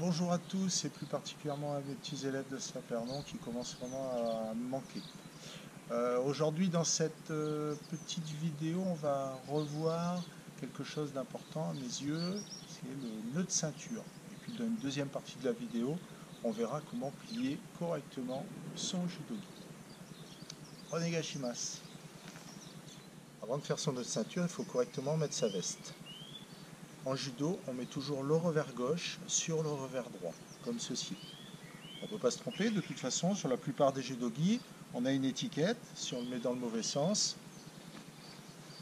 Bonjour à tous et plus particulièrement à mes petits élèves de Saint-Pernon qui commencent vraiment à me manquer. Aujourd'hui dans cette petite vidéo on va revoir quelque chose d'important à mes yeux, c'est le nœud de ceinture. Et puis dans une deuxième partie de la vidéo on verra comment plier correctement son judogi. Onegashimasu. Avant de faire son nœud de ceinture il faut correctement mettre sa veste. En judo, on met toujours le revers gauche sur le revers droit, comme ceci. On ne peut pas se tromper, de toute façon, sur la plupart des judogi, on a une étiquette. Si on le met dans le mauvais sens,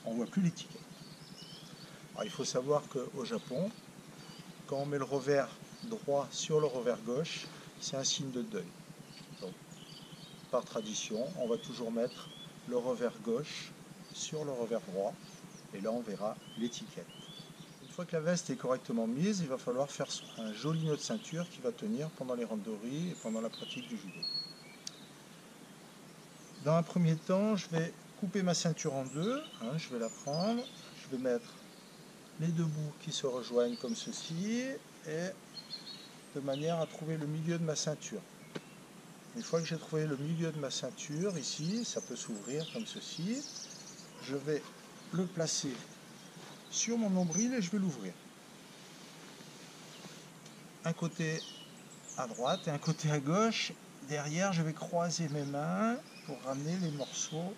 on ne voit plus l'étiquette. Alors, il faut savoir qu'au Japon, quand on met le revers droit sur le revers gauche, c'est un signe de deuil. Donc, par tradition, on va toujours mettre le revers gauche sur le revers droit, et là on verra l'étiquette. Une fois que la veste est correctement mise, il va falloir faire un joli nœud de ceinture qui va tenir pendant les randonnées et pendant la pratique du judo. Dans un premier temps, je vais couper ma ceinture en deux. Je vais la prendre, je vais mettre les deux bouts qui se rejoignent comme ceci et de manière à trouver le milieu de ma ceinture. Une fois que j'ai trouvé le milieu de ma ceinture, ici, ça peut s'ouvrir comme ceci, je vais le placer sur mon nombril et je vais l'ouvrir. Un côté à droite et un côté à gauche. Derrière, je vais croiser mes mains pour ramener les morceaux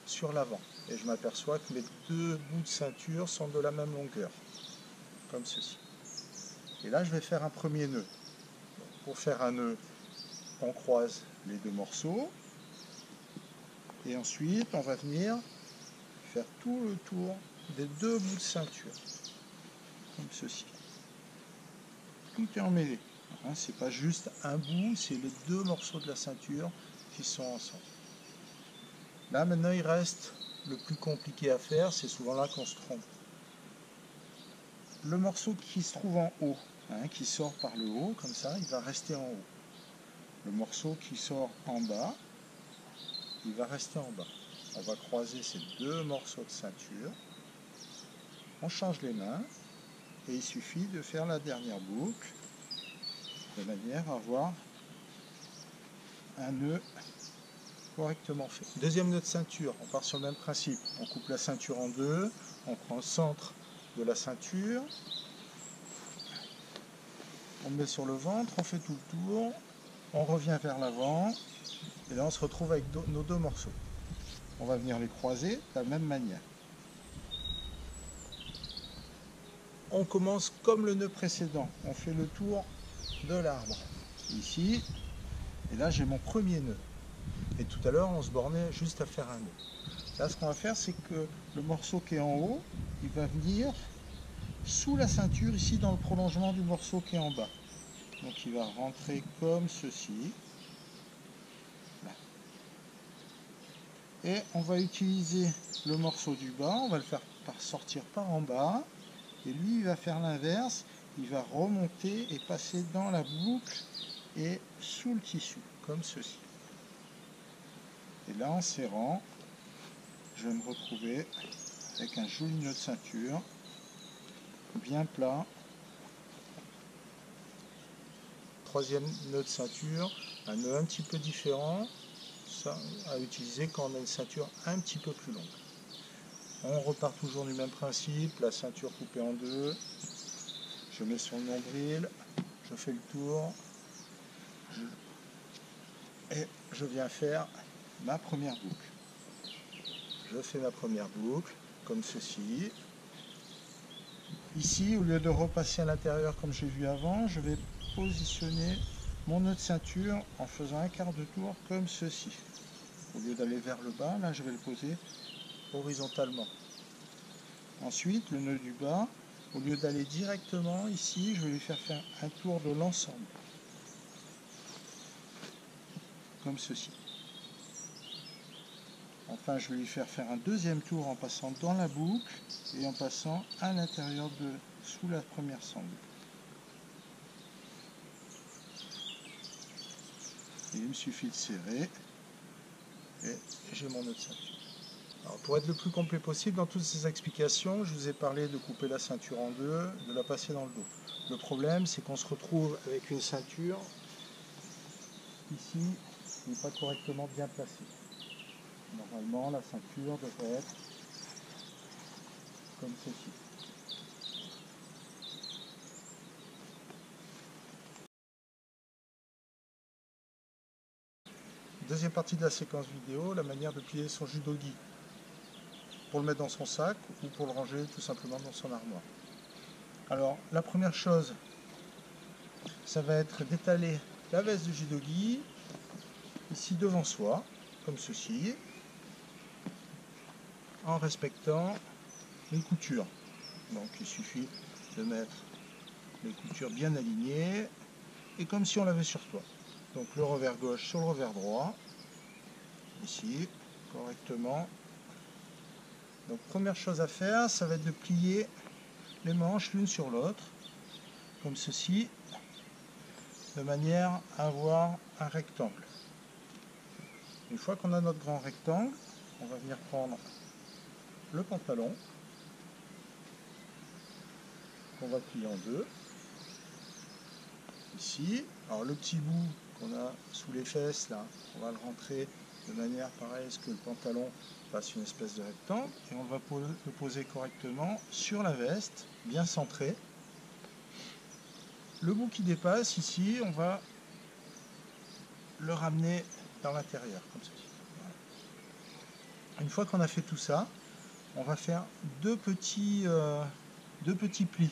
sur l'avant. Et je m'aperçois que mes deux bouts de ceinture sont de la même longueur, comme ceci. Et là, je vais faire un premier nœud. Donc, pour faire un nœud, on croise les deux morceaux. Et ensuite, on va venir faire tout le tour des deux bouts de ceinture, comme ceci. Tout est emmêlé. C'est pas juste un bout, c'est les deux morceaux de la ceinture qui sont ensemble. Là maintenant il reste le plus compliqué à faire, c'est souvent là qu'on se trompe. Le morceau qui se trouve en haut, qui sort par le haut, comme ça, il va rester en haut. Le morceau qui sort en bas, il va rester en bas. On va croiser ces deux morceaux de ceinture. On change les mains et il suffit de faire la dernière boucle de manière à avoir un nœud correctement fait. Deuxième nœud de ceinture, on part sur le même principe. On coupe la ceinture en deux, on prend le centre de la ceinture, on le met sur le ventre, on fait tout le tour, on revient vers l'avant, et là on se retrouve avec nos deux morceaux. On va venir les croiser de la même manière. On commence comme le nœud précédent, on fait le tour de l'arbre, ici, et là j'ai mon premier nœud. Et tout à l'heure on se bornait juste à faire un nœud. Là ce qu'on va faire c'est que le morceau qui est en haut, il va venir sous la ceinture, ici dans le prolongement du morceau qui est en bas. Donc il va rentrer comme ceci. Là. Et on va utiliser le morceau du bas, on va le faire sortir par en bas. Et lui il va faire l'inverse, il va remonter et passer dans la boucle et sous le tissu, comme ceci. Et là en serrant, je vais me retrouver avec un joli nœud de ceinture, bien plat. Troisième nœud de ceinture, un nœud un petit peu différent, ça à utiliser quand on a une ceinture un petit peu plus longue. On repart toujours du même principe, la ceinture coupée en deux, je mets sur le nombril, je fais le tour, et je viens faire ma première boucle. Je fais ma première boucle, comme ceci. Ici, au lieu de repasser à l'intérieur comme j'ai vu avant, je vais positionner mon nœud de ceinture en faisant un quart de tour comme ceci. Au lieu d'aller vers le bas, là je vais le poser horizontalement. Ensuite, le nœud du bas, au lieu d'aller directement ici, je vais lui faire un tour de l'ensemble. Comme ceci. Enfin, je vais lui faire un deuxième tour en passant dans la boucle et en passant à l'intérieur sous la première sangle. Et il me suffit de serrer et j'ai mon nœud de ceinture. Alors, pour être le plus complet possible dans toutes ces explications, je vous ai parlé de couper la ceinture en deux, de la passer dans le dos. Le problème, c'est qu'on se retrouve avec une ceinture ici qui n'est pas correctement bien placée. Normalement, la ceinture devrait être comme ceci. Deuxième partie de la séquence vidéo, la manière de plier son judogi. Pour le mettre dans son sac ou pour le ranger tout simplement dans son armoire. Alors, la première chose, ça va être d'étaler la veste du judogi ici devant soi, comme ceci, en respectant les coutures. Donc il suffit de mettre les coutures bien alignées et comme si on l'avait sur toi. Donc le revers gauche sur le revers droit, ici, correctement. Donc première chose à faire, ça va être de plier les manches l'une sur l'autre, comme ceci, de manière à avoir un rectangle. Une fois qu'on a notre grand rectangle, on va venir prendre le pantalon, qu'on va plier en deux, ici. Alors le petit bout qu'on a sous les fesses, là, on va le rentrer de manière pareille à ce que le pantalon fasse une espèce de rectangle, et on va le poser correctement sur la veste, bien centré. Le bout qui dépasse, ici, on va le ramener dans l'intérieur, comme ceci. Voilà. Une fois qu'on a fait tout ça, on va faire deux petits plis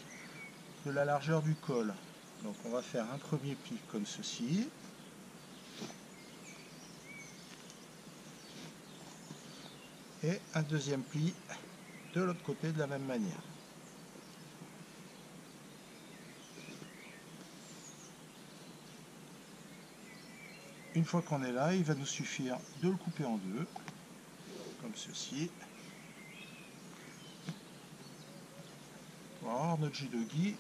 de la largeur du col. Donc on va faire un premier pli comme ceci. Et un deuxième pli de l'autre côté de la même manière. Une fois qu'on est là, il va nous suffire de le couper en deux, comme ceci, pour avoir notre judogi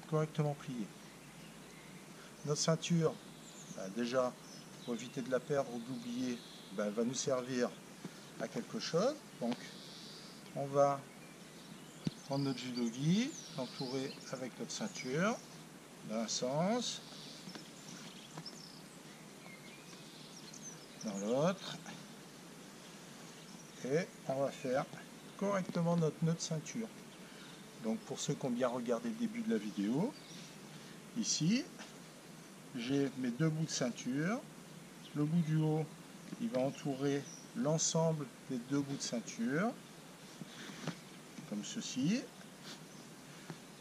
correctement plié. Notre ceinture, déjà, pour éviter de la perdre ou de l'oublier, elle va nous servir à quelque chose. Donc, on va prendre notre judogi, l'entourer avec notre ceinture, d'un sens, dans l'autre, et on va faire correctement notre nœud de ceinture. Donc pour ceux qui ont bien regardé le début de la vidéo, ici j'ai mes deux bouts de ceinture. Le bout du haut, il va entourer l'ensemble des deux bouts de ceinture, comme ceci.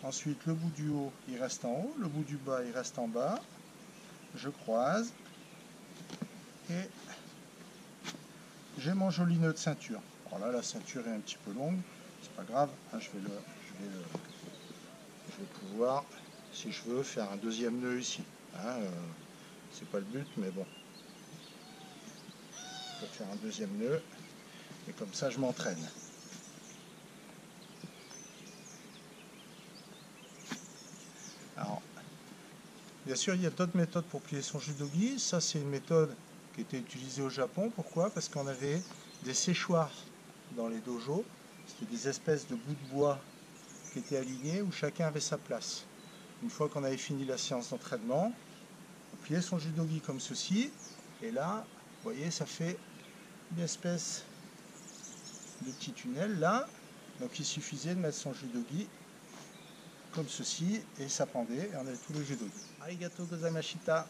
Ensuite le bout du haut il reste en haut, le bout du bas il reste en bas. Je croise et j'ai mon joli nœud de ceinture. Alors là, la ceinture est un petit peu longue, c'est pas grave, hein, je vais pouvoir, si je veux, faire un deuxième nœud ici. Hein, c'est pas le but, mais bon. Je vais faire un deuxième nœud, et comme ça je m'entraîne. Alors, bien sûr, il y a d'autres méthodes pour plier son judogi. Ça, c'est une méthode qui était utilisée au Japon. Pourquoi? Parce qu'on avait des séchoirs dans les dojos. C'était des espèces de bouts de bois qui étaient alignés où chacun avait sa place. Une fois qu'on avait fini la séance d'entraînement, on pliait son judogi comme ceci. Et là, vous voyez, ça fait une espèce de petit tunnel là. Donc il suffisait de mettre son judogi comme ceci et ça pendait et on avait tout le judogi. Arigato gozaimashita.